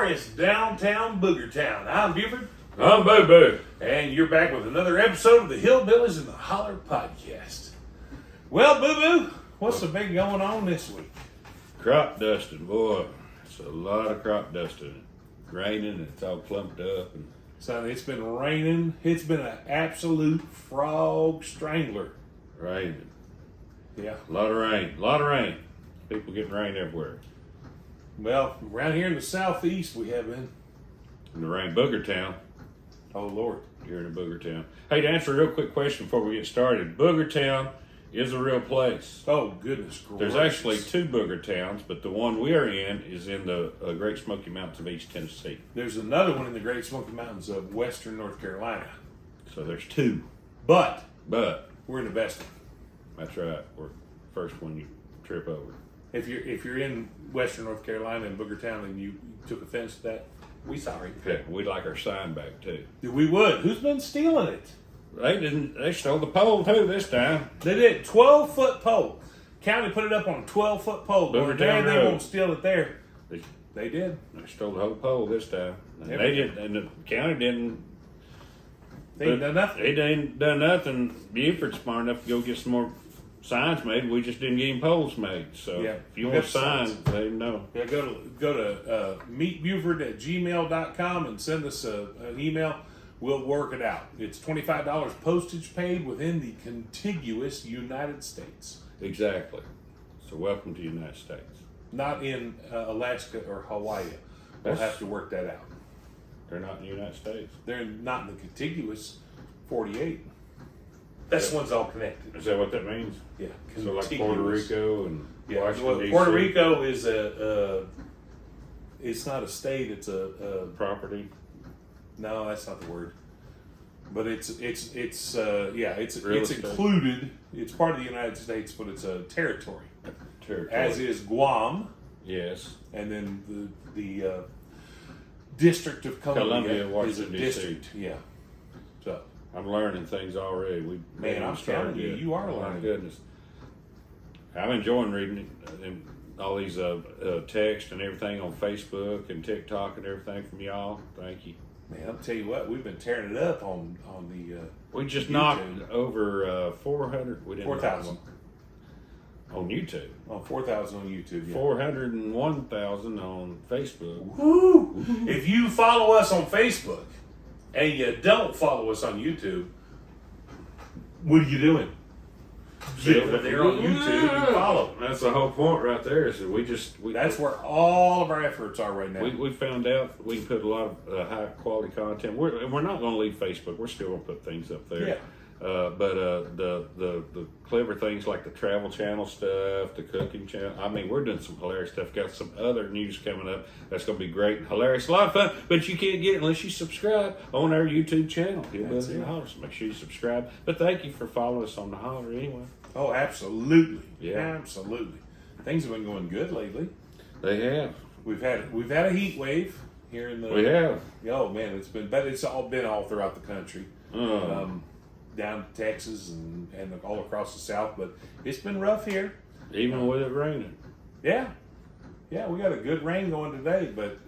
glorious downtown Boogertown. I'm Buford. I'm Booboo. And you're back with another episode of the Hillbillies in the Holler podcast. Well, Booboo, what's the big going on this week? Crop dusting, boy. It's a lot of crop dusting. Raining and it's all clumped up. And So it's been raining. It's been an absolute frog strangler. raining. Yeah. A lot of rain. A lot of rain. People getting rain everywhere. Well, around here in the southeast we have been. And the rain, Boogertown. Oh, Lord. Here in Boogertown. Hey, to answer a real quick question before we get started. Boogertown is a real place. Oh, goodness gracious. There's actually two Boogertowns, but the one we are in is in the Great Smoky Mountains of East Tennessee. There's another one in the Great Smoky Mountains of western North Carolina. So there's two. But But we're in the best one. that's right. We're the first one you trip over. If you're in western North Carolina and Boogertown and you took offense to that, we sorry. Yeah, we'd like our sign back too. We would. Who's been stealing it? They didn't. They stole the pole too this time. They did. 12-foot pole. County put it up on a 12-foot pole. Boogertown Man, they Road. won't steal it there. They, They did. they stole the whole pole this time. And Yep. they didn't. And the county didn't. They ain't done nothing. They didn't done nothing. Buford's smart enough to go get some more signs made. We just didn't get any poles made. So Yeah, if you we want a got sign, signs. let them know. Yeah, go to meetbuford@gmail.com and send us an email. We'll work it out. It's $25 postage paid within the contiguous United States, Exactly. So welcome to the United States. not in Alaska or Hawaii. We'll That's- have to work that out. They're not in the United States. They're not in the contiguous 48. This one's all connected. Is that what that means? Yeah, So like Puerto contiguous. Rico and Yeah, Washington well, D.C. Puerto Rico is it's not a state. It's a property. no, that's not the word. But it's Real it's estate. included. It's part of the United States, but it's a territory. Territory. As is Guam, Yes. and then the District of Columbia, Columbia, is a Washington, D.C. district. Yeah. So I'm learning things already. Man, I'm telling you, you are Oh, my learning. goodness. I'm enjoying reading all these texts and everything on Facebook and TikTok and everything from y'all. Thank you. man, I'll tell you what, we've been tearing it up on the We just YouTube. knocked over 400. We didn't 4,000 on YouTube. on 4,000 on YouTube. Yeah. 401,000 on Facebook. Woo! If you follow us on Facebook and you don't follow us on YouTube, what are you doing? Get over there on YouTube and follow. That's the whole point right there. Is that we That's where all of our efforts are right now. We found out we can put a lot of high quality content. We're not going to leave Facebook. We're still going to put things up there. Yeah. But the clever things like the travel channel stuff, the cooking channel. I mean, we're doing some hilarious stuff. Got some other news coming up that's going to be great and hilarious. A lot of fun, but you can't get it unless you subscribe on our YouTube channel. Hillbillies in the Holler. So make sure you subscribe. But thank you for following us on the Holler anyway. Oh, absolutely. Yeah. Absolutely. Things have been going good lately. They have. We've had a heat wave here in the. We have. Oh man, it's all been all throughout the country. Down to Texas and all across the South, but it's been rough here. Even with it raining. Yeah, we got a good rain going today, but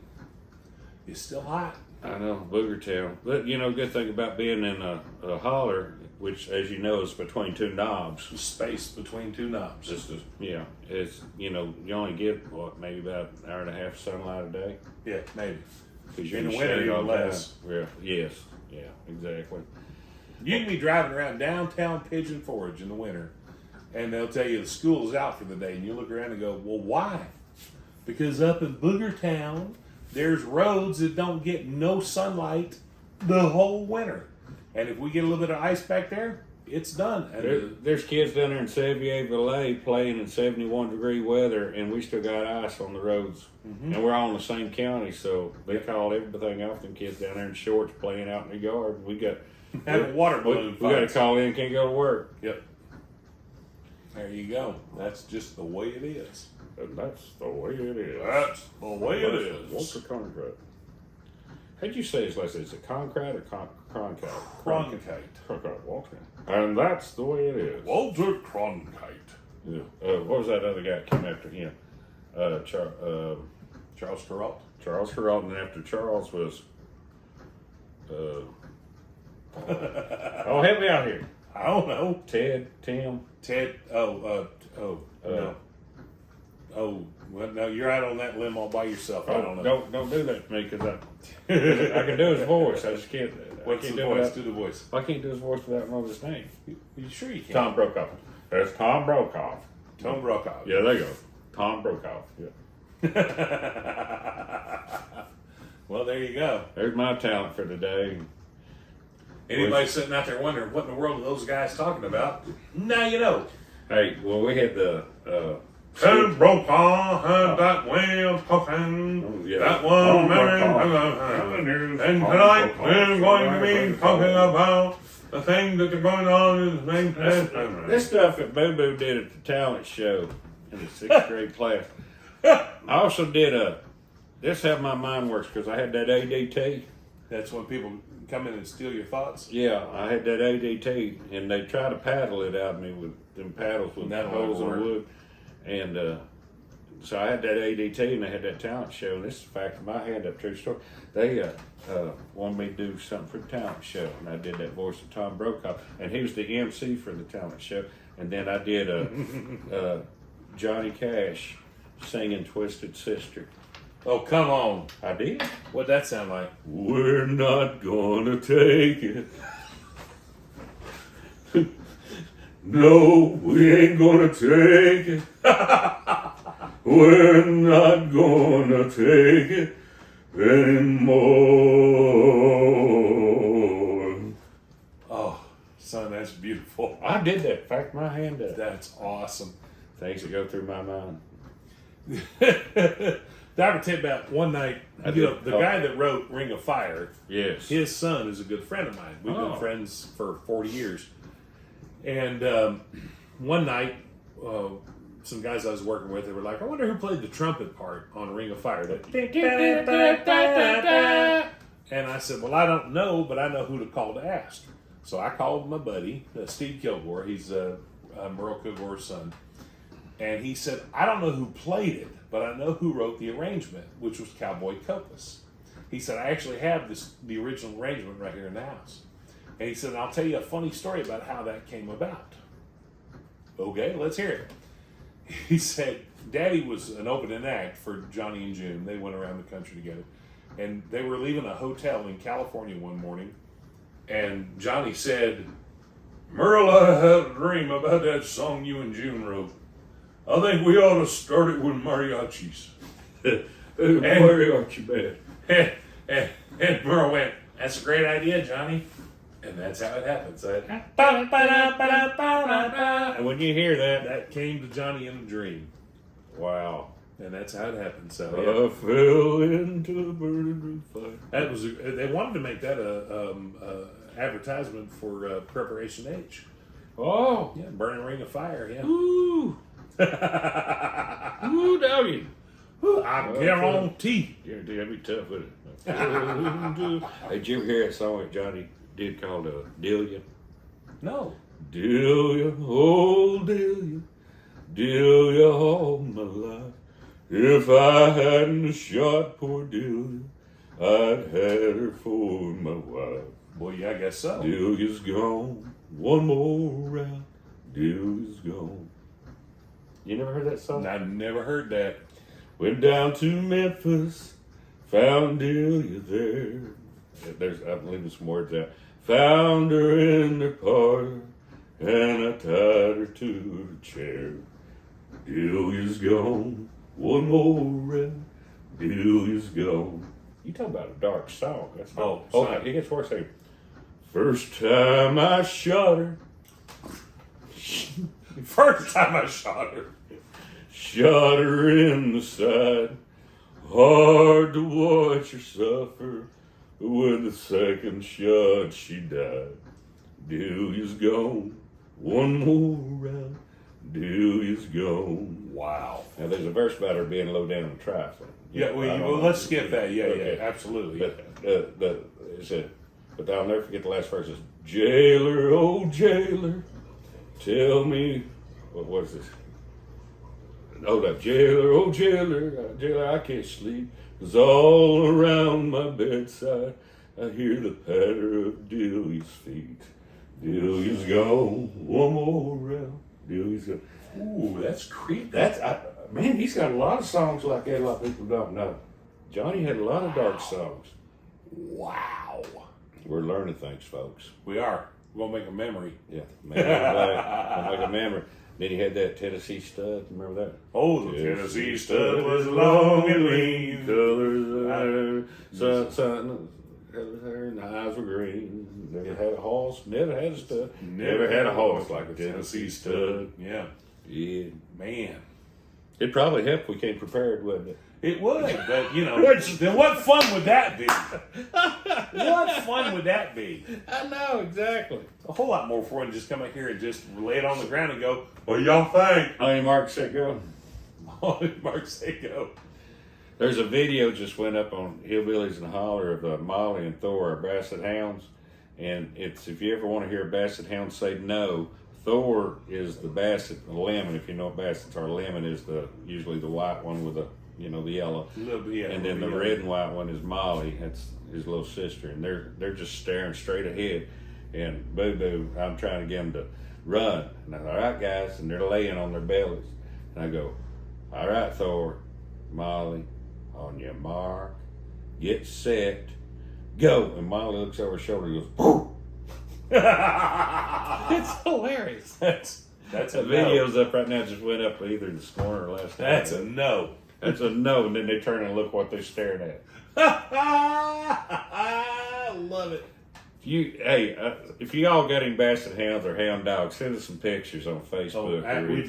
it's still hot. I know, Boogertown. But, good thing about being in a holler, which, as you know, is between two knobs. Space between two knobs. It's, you only get, maybe about an hour and a half sunlight a day. Yeah, maybe. Because In the winter, even less. Yeah, yes, yeah, exactly. You can be driving around downtown Pigeon Forge in the winter, and they'll tell you the school's out for the day, and you look around and go, well, why? Because up in Boogertown, there's roads that don't get no sunlight the whole winter. And if we get a little bit of ice back there, it's done. And There's kids down there in Sevier-Valais playing in 71-degree weather, and we still got ice on the roads. Mm-hmm. And we're all in the same county, so they called everything off. Them kids down there in shorts playing out in the yard. We got having water balloon we got to fights. call in, can't go to work. Yep. There you go. That's just the way it is. And that's the way it is. That's the way it is. Walter Cronkite. How'd you say his last name? Is it Cronkite or Cronkite? Cronkite. Walter. And that's the way it is. Walter Cronkite. Yeah. What was that other guy that came after him? Charles Perrault. Charles Perrault, and after Charles was, oh, help me out here. I don't know. Ted, Tim. Ted. No. Oh, well, no, you're out on that limb all by yourself. I don't know. Don't do that to me because I can do his voice. I just can't. What's the voice? Do the voice. I can't do his voice without knowing his name. You sure you can? Tom Brokaw. That's Tom Brokaw. Tom Brokaw. Yeah, there you go. Tom Brokaw. Yeah. Well, there you go. There's my talent for today. Anybody sitting out there wondering what in the world are those guys talking about? Now you know. Hey, well, we had the. Tom Brokaw had that way of talking. Yeah. That one man. And tonight we're going to be talking about the thing that's going on in the main place. This stuff that Booboo did at the talent show in the 6th grade class. I also did this how my mind works because I had that ADT. That's when people come in and steal your thoughts. Yeah, I had that ADT, and they try to paddle it out of me with them paddles with holes in wood. And so I had that ADT, and they had that talent show. And this is a fact of my hand up true story. They wanted me to do something for the talent show, and I did that voice of Tom Brokaw, and he was the MC for the talent show. And then I did Johnny Cash singing "Twisted Sister." Oh, come on. I did. What'd that sound like? We're not gonna take it. No, we ain't gonna take it. We're not gonna take it anymore. Oh, son, that's beautiful. I did that. In fact, my hand up. That's awesome. Things that go through my mind. Did I ever tell you about one night? I You know, did. the guy that wrote Ring of Fire, Yes. his son is a good friend of mine. We've Oh. been friends for 40 years. And one night, some guys I was working with, they were like, I wonder who played the trumpet part on Ring of Fire. And I said, well, I don't know, but I know who to call to ask. So I called my buddy, Steve Kilgore. He's Merle Kilgore's son. And he said, I don't know who played it, but I know who wrote the arrangement, which was Cowboy Copas. He said, I actually have the original arrangement right here in the house. And he said, I'll tell you a funny story about how that came about. Okay, let's hear it. He said, Daddy was an opening act for Johnny and June. They went around the country together. And they were leaving a hotel in California one morning. And Johnny said, Merle, I had a dream about that song you and June wrote. I think we ought to start it with mariachis. Mariachi band. And Merle went, that's a great idea, Johnny. And that's how it happened. So And when you hear that, that came to Johnny in a dream. wow. And that's how it happened. So I fell into a burning fire. that was they wanted to make that a advertisement for Preparation H. Oh. Yeah, Burning Ring of Fire. Yeah. Ooh. Ooh, doggy. I guarantee. Guarantee I'd be tough with it. Hey, did you ever hear that song that Johnny did called Delia? No. Delia, oh Delia, Delia all my life. If I hadn't shot poor Delia, I'd had her for my wife. Boy, yeah, I guess so. Delia's gone, one more round, Delia's gone. You never heard that song? I never heard that. Went down to Memphis, found Delia there. I'm leaving some words out. Found her in the parlor, and I tied her to the chair. Delia's gone, one more round, Delia's gone. You talk about a dark song. That's it gets worse. First time I shot her. First time I shot her. Shot her in the side. Hard to watch her suffer. With the second shot, she died. Delia's gone. One more round. Delia's gone. Wow. Now, there's a verse about her being low down on trifling. Yeah, well, let's skip that. Yeah, Okay. yeah, absolutely. But I'll never forget the last verse. Is jailer, oh jailer, tell me what was this? hold up, jailer, oh jailer, I can't sleep. 'Cause all around my bedside, I hear the patter of Delia's feet. Delia's gone, one more round. Delia's gone. Ooh, that's creepy. Man, he's got a lot of songs like that. A lot of people don't know. Johnny had a lot of dark songs. Wow. We're learning things, folks. We are. We're gonna make a memory. Yeah, make a memory. Then he had that Tennessee stud. Remember that? Oh, the Tennessee stud was long and lean. Colors, sun, and the eyes were green. Never had a horse. Never had a stud. Never had a horse like a Tennessee stud. Yeah. Yeah, Man. it'd probably help if we came prepared, wouldn't it? It would, but you know, then what fun would that be? What fun would that be? I know exactly. A whole lot more fun just come up here and just lay it on the ground and go, what do y'all think? On your mark, set, go. Mark, say go. There's a video just went up on Hillbillies and Holler of Molly and Thor, our basset hounds, and it's if you ever want to hear a basset hound say no, Thor is the basset, the lemon. If you know what bassets are, lemon is usually the white one with the yellow, and then the red and white one is Molly. That's his little sister, and they're just staring straight ahead. And Booboo, I'm trying to get them to run, and I'm all right, guys, and they're laying on their bellies, and I go, all right, Thor, Molly, on your mark, get set, go, and Molly looks over her shoulder and goes, boom. It's hilarious. That's the video's up right now. Just went up either this morning or last night. That's a no. That's a no, and then they turn and look what they're staring at. I love it. If you all got any basset hounds or hound dogs, send us some pictures on Facebook. We'd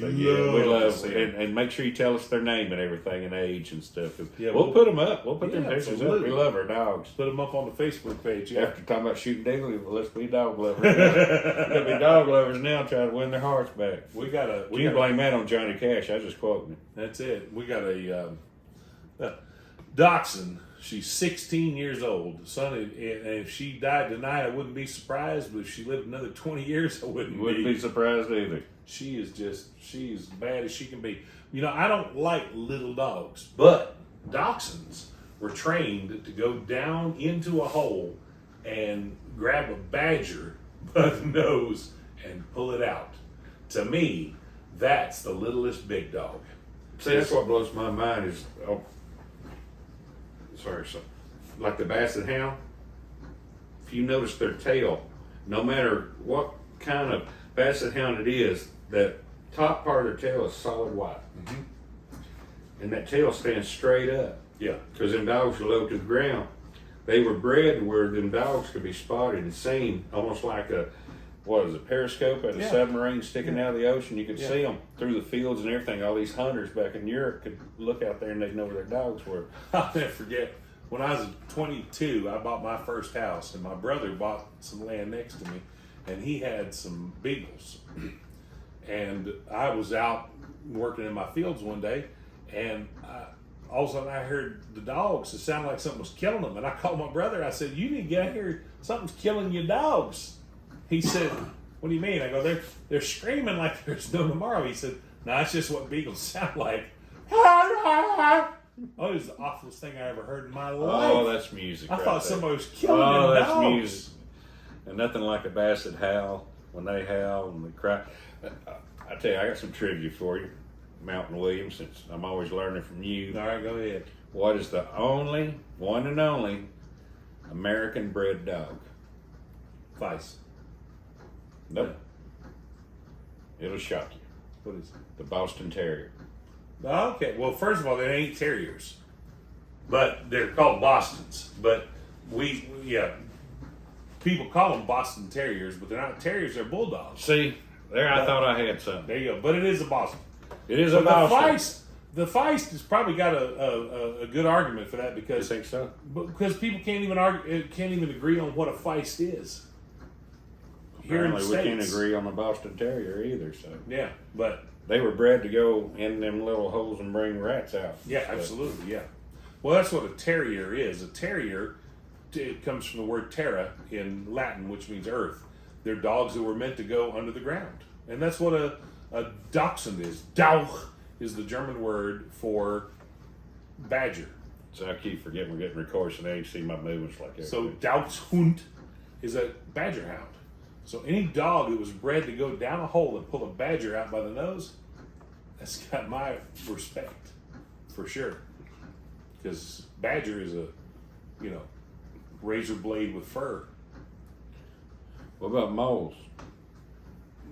love and make sure you tell us their name and everything and age and stuff. Yeah, we'll put them up. We'll put them pictures absolutely. up. We love our dogs. Put them up on the Facebook page. Yeah. After talking about shooting daily, let's be dog lovers. We'll be dog lovers now, trying to win their hearts back. We can blame that on Johnny Cash. I just quoted him. That's it. We got a dachshund. She's 16 years old. Son, and if she died tonight, I wouldn't be surprised. But if she lived another 20 years, I wouldn't be surprised either. She's as bad as she can be. You know, I don't like little dogs, but dachshunds were trained to go down into a hole and grab a badger by the nose and pull it out. To me, that's the littlest big dog. See, that's what blows my mind is, like the basset hound, if you notice their tail, no matter what kind of basset hound it is, that top part of their tail is solid white. Mm-hmm. And that tail stands straight up. Yeah. Because them dogs are low to the ground. They were bred where them dogs could be spotted and seen almost like a periscope at a submarine sticking out of the ocean. You could see them through the fields and everything. All these hunters back in Europe could look out there and they'd know where their dogs were. I'll never forget, when I was 22, I bought my first house, and my brother bought some land next to me, and he had some beagles. And I was out working in my fields one day, and all of a sudden I heard the dogs. It sounded like something was killing them, and I called my brother. I said, "You need to get out here. Something's killing your dogs." He said, "What do you mean?" I go, they're screaming like there's no tomorrow." He said, "No, it's just what beagles sound like." Oh, it was the awfulest thing I ever heard in my life. Oh, that's music. I thought somebody was killing them dogs. That's music. And nothing like a basset howl when they howl and they cry. I tell you, I got some trivia for you, Mountain Williams, since I'm always learning from you. All right, go ahead. What is the one and only American bred dog? Vice. Nope. It'll shock you. What is it? The Boston Terrier. Okay, well, first of all, they ain't terriers, but they're called Bostons. But people call them Boston Terriers, but they're not terriers; they're bulldogs. See, I thought I had something. There you go. But it is a Boston. It is a Boston. The Feist has probably got a good argument for that because you think so? Because people can't even agree on what a Feist is. Apparently, we can't agree on the Boston Terrier either. So yeah, but they were bred to go in them little holes and bring rats out. Yeah, absolutely. Yeah. Well, that's what a terrier is. A terrier, it comes from the word terra in Latin, which means earth. They're dogs that were meant to go under the ground, and that's what a dachshund is. Dauch is the German word for badger. So I keep forgetting we're getting recorded, so they ain't see my movements like that. So Dachshund is a badger hound. So any dog that was bred to go down a hole and pull a badger out by the nose, that's got my respect, for sure. Because badger is a, razor blade with fur. What about moles?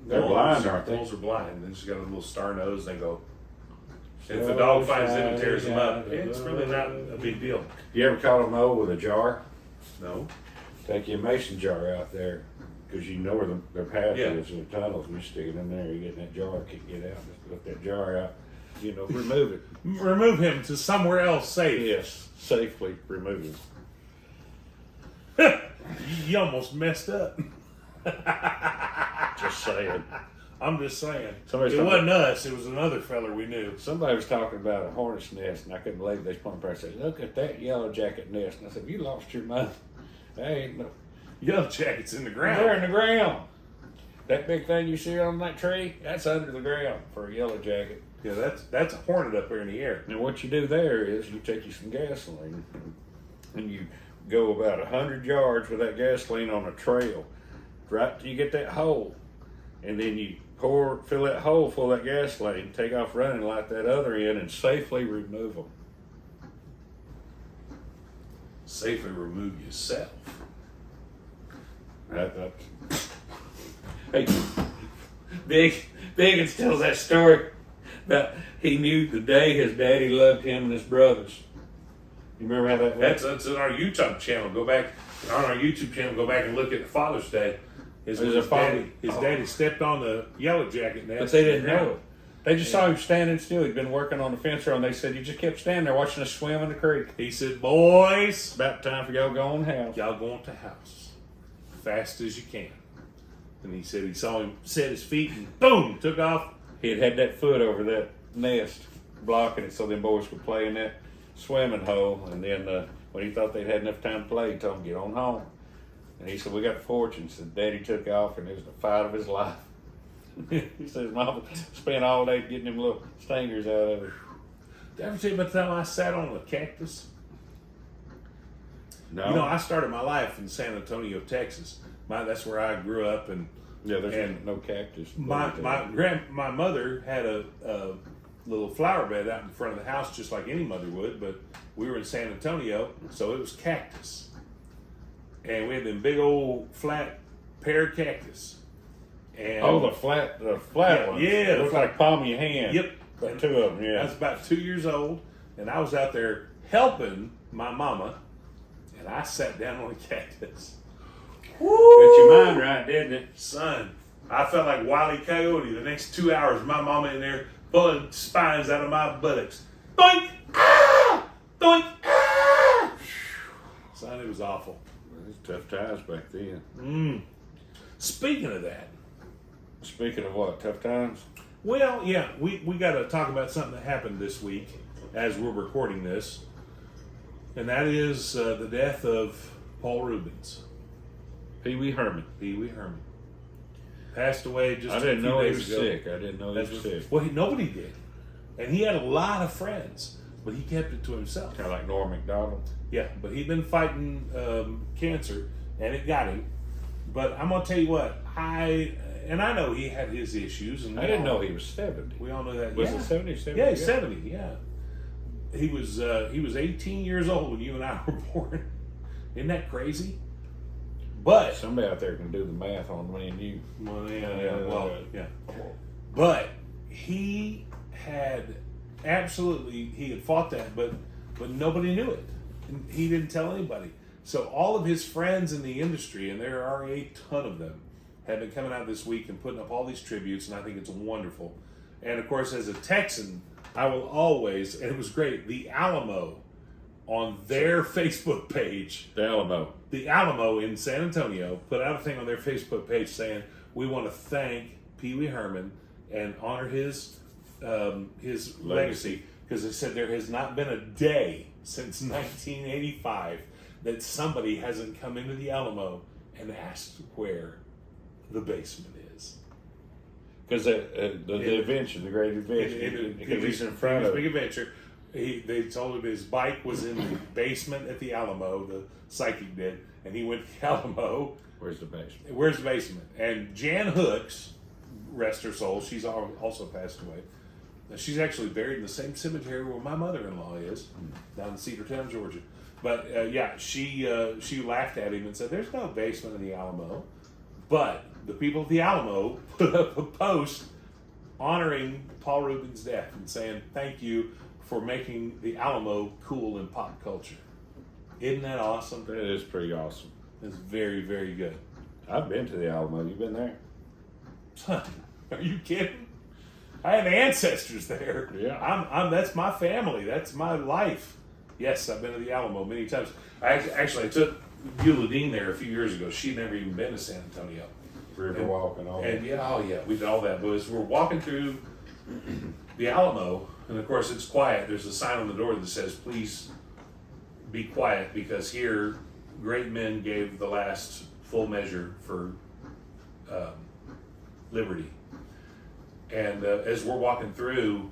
They're blind, aren't they? Moles are blind. They just got a little star nose. They go. And if a dog finds them and tears them up, it's really not a big deal. You ever caught a mole with a jar? No. Take your mason jar out there, because you know where their path Yeah. is in the tunnels. You stick it in there, you get in that jar, can't get out. Just lift that jar out, remove it. Remove him to somewhere else safe. Yes, safely remove it. You almost messed up. Just saying. I'm just saying. Somebody's It talking- wasn't us. It was another feller we knew. Somebody was talking about a hornet's nest, and I couldn't believe they pointed and said, "Look at that yellow jacket nest." And I said, "You lost your mind. That ain't no. Yellow jacket's in the ground. They're in the ground. That big thing you see on that tree, that's under the ground for a yellow jacket." Yeah, that's a hornet up there in the air. And what you do there is you take you some gasoline, and you go about 100 yards with that gasoline on a trail, right till you get that hole, and then you fill that hole full of that gasoline, take off running, light that other end, and safely remove them. Safely remove yourself. Hey, Biggins tells that story about he knew the day his daddy loved him and his brothers. You remember how that went? That's on our YouTube channel. Go back on our YouTube channel. Go back and look at Father's Day. His daddy stepped on the yellow jacket nest. But they didn't know it. They just saw him standing still. He'd been working on the fence row, and they said, "You just kept standing there watching us swim in the creek." He said, "Boys, About time for y'all to go in the house. y'all go into the house fast as you can." And he said he saw him set his feet and boom, took off. He had that foot over that nest, blocking it so them boys could play in that swimming hole. And then when he thought they'd had enough time to play, he told them, "Get on home." And he said, "We got fortune." Said Daddy took off, and it was the fight of his life. He said his mama spent all day getting them little stingers out of it. Did I ever tell you about the time I sat on a cactus? No. I started my life in San Antonio, Texas. That's where I grew up, and Yeah, there's and no cactus. my mother had a little flower bed out in front of the house, just like any mother would. But we were in San Antonio, so it was cactus, and we had them big old flat pear cactus. And the flat ones. Yeah, It looked like palm of your hand. Yep. About two of them, yeah. I was about 2 years old, and I was out there helping my mama, and I sat down on a cactus. Got your mind right, didn't it? Son, I felt like Wile E. Coyote. The next 2 hours, my mama in there pulling spines out of my buttocks. Doink! Ah! Doink! Ah! Son, it was awful. It was tough times back then. Speaking of that, Speaking of what, tough times? well, yeah, we got to talk about something that happened this week as we're recording this, and that is the death of Paul Rubens. Pee Wee Herman. Pee Wee Herman passed away just I a didn't few know he days was ago. sick. I didn't know he was sick. Well, nobody did, and he had a lot of friends, but he kept it to himself. Kind of like Norm Macdonald. Yeah, but he'd been fighting cancer, and it got him. But I'm gonna tell you what, I know he had his issues, and I didn't know he was 70. we all know that. Was yeah. it 70? 70? Yeah, he's 70. Yeah, he was 18 years old when you and I were born. Isn't that crazy? But Somebody out there can do the math on me and you. yeah. But he had he had fought that, but nobody knew it. And he didn't tell anybody. So all of his friends in the industry, and there are a ton of them, have been coming out this week and putting up all these tributes, and I think it's wonderful. And of course, as a Texan, I will always, and it was great, the Alamo on their Facebook page. The Alamo in San Antonio put out a thing on their Facebook page saying, "We want to thank Pee Wee Herman and honor his legacy," because they said there has not been a day since 1985 that somebody hasn't come into the Alamo and asked where the basement is. Because the adventure, the great adventure, because he's in front of Big Adventure. They told him his bike was in the basement at the Alamo. The psychic did, and he went to the Alamo. Where's the basement? Where's the basement? And Jan Hooks, rest her soul, she's also passed away. Now, she's actually buried in the same cemetery where my mother-in-law is, down in Cedartown, Georgia. But she laughed at him and said, "There's no basement in the Alamo." But the people at the Alamo put up a post honoring Paul Rubin's death and saying, "Thank you for making the Alamo cool in pop culture." Isn't that awesome? That is pretty awesome. It's very, very good. I've been to the Alamo. You been there? Are you kidding? I have ancestors there. Yeah. I'm that's my family. That's my life. Yes, I've been to the Alamo many times. I took Beulah Dean there a few years ago. She'd never even been to San Antonio. Riverwalk and all that. And we did all that. But as we're walking through the Alamo, and of course it's quiet. There's a sign on the door that says, "Please be quiet, because here great men gave the last full measure for liberty." And as we're walking through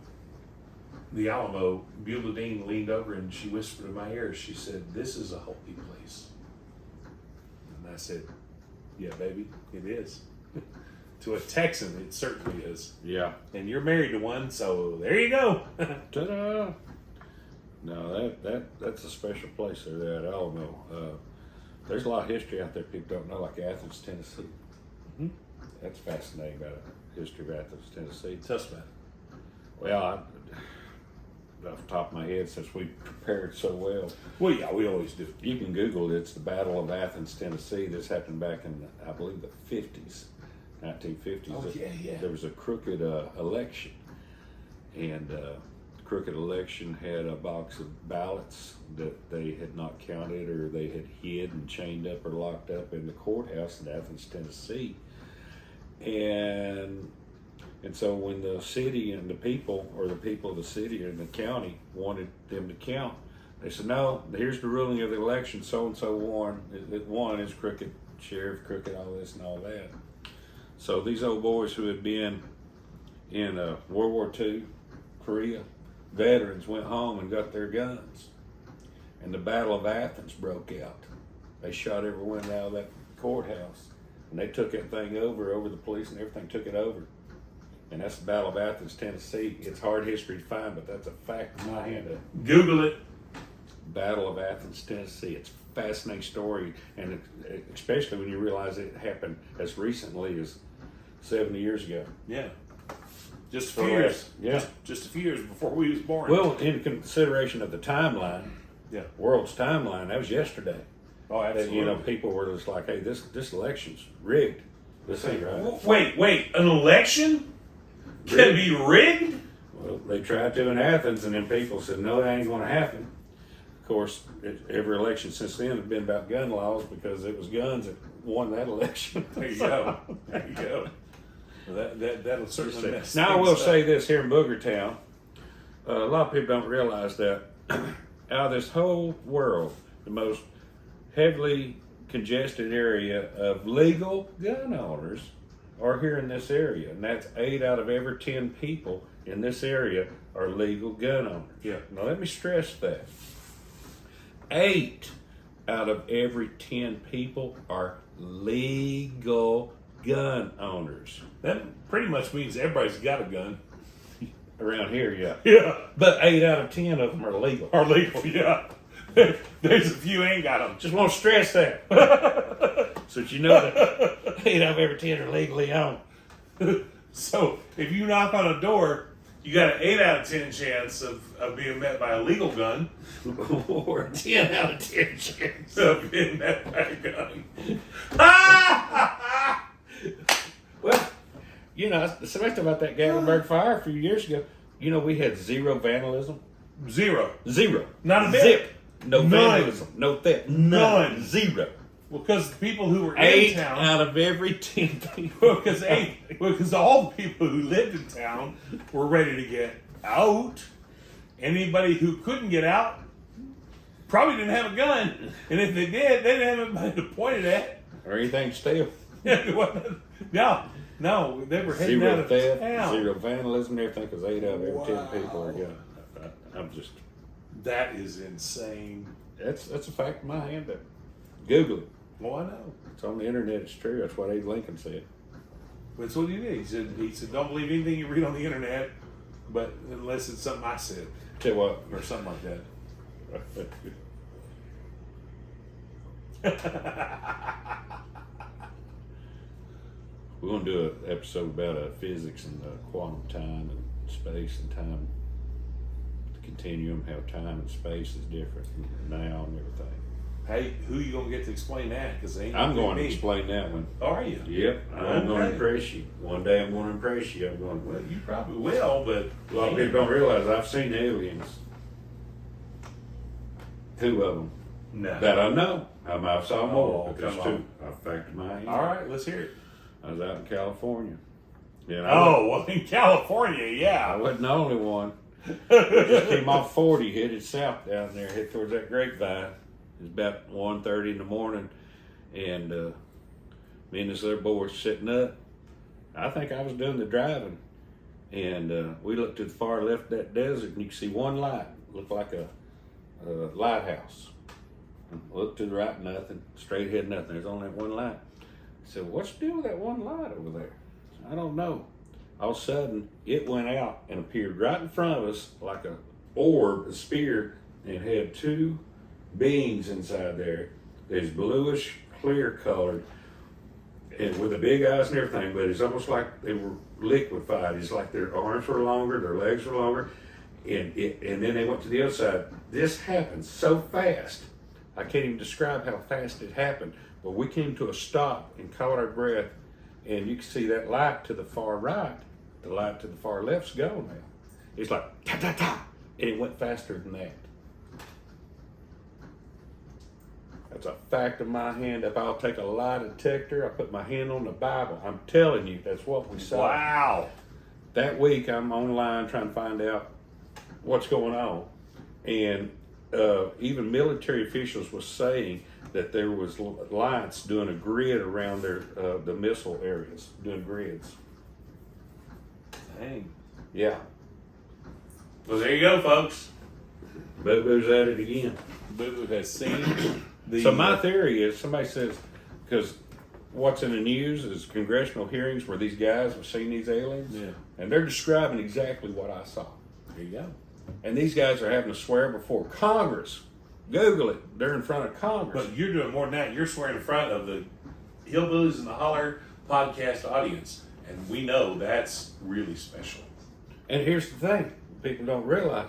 the Alamo, Beulah Dean leaned over and she whispered in my ear. She said, "This is a holy place." And I said, "Yeah, baby, it is." To a Texan, it certainly is. Yeah. And you're married to one, so there you go. Ta-da! No, that's a special place there at Alamo. There's a lot of history out there people don't know, like Athens, Tennessee. Mm-hmm. That's fascinating about the history of Athens, Tennessee. Tell us about it. Well, off the top of my head, since we prepared so well, Well, yeah, we always do. you can Google it. It's the Battle of Athens, Tennessee. This happened back in, I believe, the 50s, 1950s. Oh, yeah. There was a crooked election, and the crooked election had a box of ballots that they had not counted, or they had hid and chained up or locked up in the courthouse in Athens, Tennessee. And so when the city and the people, or the people of the city and the county, wanted them to count, they said, "No, here's the ruling of the election. So-and-so won. It won is crooked, sheriff crooked, all this and all that." So these old boys who had been in World War II, Korea, veterans, went home and got their guns. And the Battle of Athens broke out. They shot everyone out of that courthouse. And they took that thing over the police and everything, took it over. And that's the Battle of Athens, Tennessee. It's hard history to find, but that's a fact in my hand. Google it. Battle of Athens, Tennessee. It's a fascinating story, and especially when you realize it happened as recently as 70 years ago. Yeah. Just a few years. Yeah. Just a few years before we was born. Well, in consideration of the timeline, yeah. world's timeline, that was yesterday. Oh, absolutely. You know, people were just like, "Hey, this election's rigged. This ain't right." Wait, an election can be rigged? Well, they tried to in Athens, and then people said, "No, that ain't going to happen." Of course, every election since then has been about gun laws, because it was guns that won that election. There you go. There you go. Well, that'll certainly mess. Now, I will things up. say this here in Boogertown, a lot of people don't realize that out of this whole world, the most heavily congested area of legal gun owners are here in this area, and that's 8 out of every 10 people in this area are legal gun owners. Yeah. Now let me stress that 8 out of every 10 people are legal gun owners. That pretty much means everybody's got a gun. Around here, yeah. Yeah. But 8 out of 10 of them are legal. Are legal, yeah. There's a few ain't got them. Just want to stress that. So that you know that 8 out of every 10 are legally owned. So if you knock on a door, you got an 8 out of 10 chance of being met by a legal gun. Or a 10 out of 10 chance Of being met by a gun. Well, you know, something about that Gatlinburg fire a few years ago. You know, we had 0 vandalism. Zero. Not a bit. Zip. No None. vandalism. No theft. None. 0. Well, because the people who were 8 in town. out of every 10 people. Because all the people who lived in town were ready to get out. Anybody who couldn't get out probably didn't have a gun. And if they did, they didn't have anybody to point it at. Or anything to steal. No, they were heading out Zero of theft, town. zero vandalism, everything, because 8 out of every 10 people are Wow. gone. I'm just, That is insane. that's a fact in my hand. But Google it. Well, I know. It's on the internet. It's true. That's what Abe Lincoln said. That's what he did. He said, don't believe anything you read on the internet, but unless it's something I said Tell you what. or something like that. We're going to do an episode about physics and quantum time and space and time continuum, how time and space is different now and everything. Hey, who you gonna get to explain that? Because I'm going to explain that one. Are you? Yep, I'm going to Okay. impress you. One day I'm going to impress you. I'm going. Well, you probably will, but A lot of people don't realize I've seen aliens. 2 of them No. that I know. I might have saw more, Oh, but there's come 2. on. I factored mine in. All right, let's hear it. I was out in California. Yeah, Oh, well, in California, I yeah. wasn't the only one. We just came off 40, headed south down there, head towards that grapevine. It was about 1:30 in the morning, and me and this other boy were sitting up. I think I was doing the driving, and we looked to the far left of that desert, and you could see one light, looked like a lighthouse. Looked to the right, nothing. Straight ahead, nothing. There's only that one light. I said, "What's the deal with that one light over there?" I don't know. All of a sudden, it went out and appeared right in front of us like a orb, a spear, and had 2 beings inside there. There's bluish, clear colored, and with the big eyes and everything, but it's almost like they were liquefied. It's like their arms were longer, their legs were longer, and then they went to the other side. This happened so fast. I can't even describe how fast it happened, but we came to a stop and caught our breath, and you can see that light to the far right. The light to the far left's gone now. It's like ta ta ta, and it went faster than that. That's a fact of my hand. If I'll take a lie detector, I put my hand on the Bible. I'm telling you, that's what we saw. Wow. That week, I'm online trying to find out what's going on, and even military officials was saying that there was lights doing a grid around their the missile areas, doing grids. Dang. Yeah, Well, there you go, folks. Booboo's at it again. Booboo has seen the. So my theory is, somebody says, because what's in the news is congressional hearings where these guys have seen these aliens, Yeah. and they're describing exactly what I saw. There you go. And these guys are having to swear before Congress. Google it. They're in front of Congress. But you're doing more than that. You're swearing in front of the Hillbillies in the Holler podcast audience. And we know that's really special. And here's the thing. People don't realize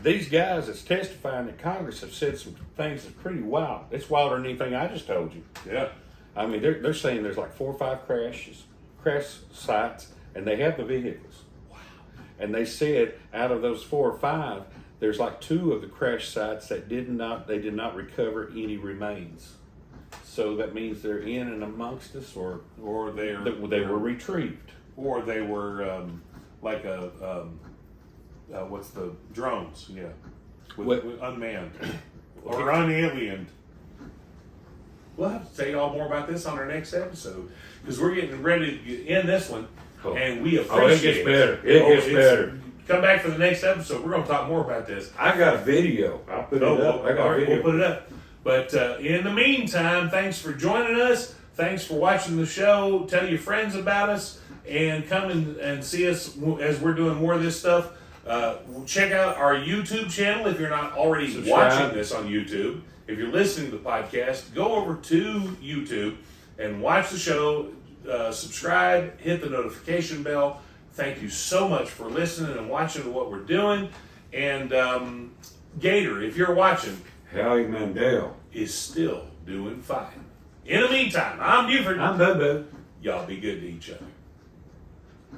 these guys that's testifying in Congress have said some things that's pretty wild. It's wilder than anything I just told you. Yeah. I mean, they're saying there's like 4 or 5 crash sites, and they have the vehicles. Wow. And they said out of those 4 or 5, there's like 2 of the crash sites that did not recover any remains. So that means they're in and amongst us, or they were retrieved, or they were like what's the drones? Yeah, with unmanned or unaliened. We'll have to tell you all more about this on our next episode because we're getting ready to end this one, and we appreciate it gets better. It gets better. Come back for the next episode. We're going to talk more about this. I got a video. I'll put it up. I got a video. We'll put it up. But in the meantime, thanks for joining us. Thanks for watching the show. Tell your friends about us and come and see us as we're doing more of this stuff. Check out our YouTube channel if you're not already watching this on YouTube. If you're listening to the podcast, go over to YouTube and watch the show. Subscribe, hit the notification bell. Thank you so much for listening and watching what we're doing. And Gator, if you're watching, Howie Mandel is still doing fine. In the meantime, I'm Buford. I'm Booboo. Y'all be good to each other.